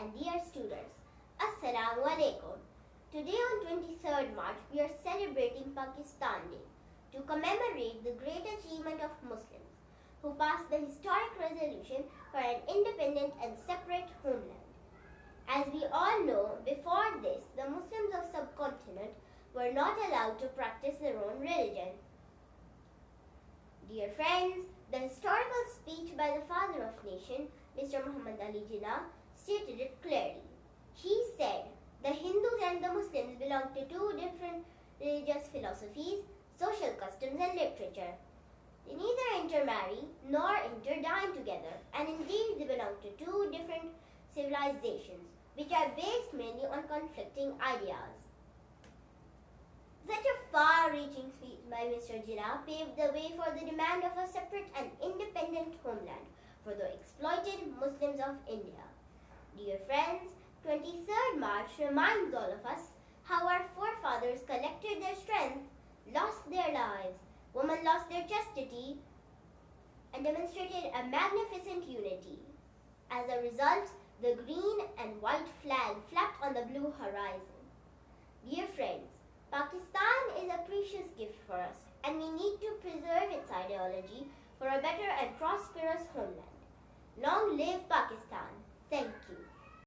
and dear students, Assalamu alaikum. Today on 23rd March, we are celebrating Pakistan Day to commemorate the great achievement of Muslims who passed the historic resolution for an independent and separate homeland. As we all know, before this, the Muslims of subcontinent were not allowed to practice their own religion. Dear friends, the historical speech by the father of nation, Mr. Muhammad Ali Jinnah, stated it clearly. He said, the Hindus and the Muslims belong to two different religious philosophies, social customs and literature. They neither intermarry nor interdine together, and indeed they belong to two different civilizations, which are based mainly on conflicting ideas. Such a far-reaching speech by Mr. Jinnah paved the way for the demand of a separate and independent homeland for the exploited Muslims of India. Dear friends, 23rd March reminds all of us how our forefathers collected their strength, lost their lives, women lost their chastity, and demonstrated a magnificent unity. As a result, the green and white flag flapped on the blue horizon. Dear friends, Pakistan is a precious gift for us, and we need to preserve its ideology for a better and prosperous homeland. Long live Pakistan! Thank you.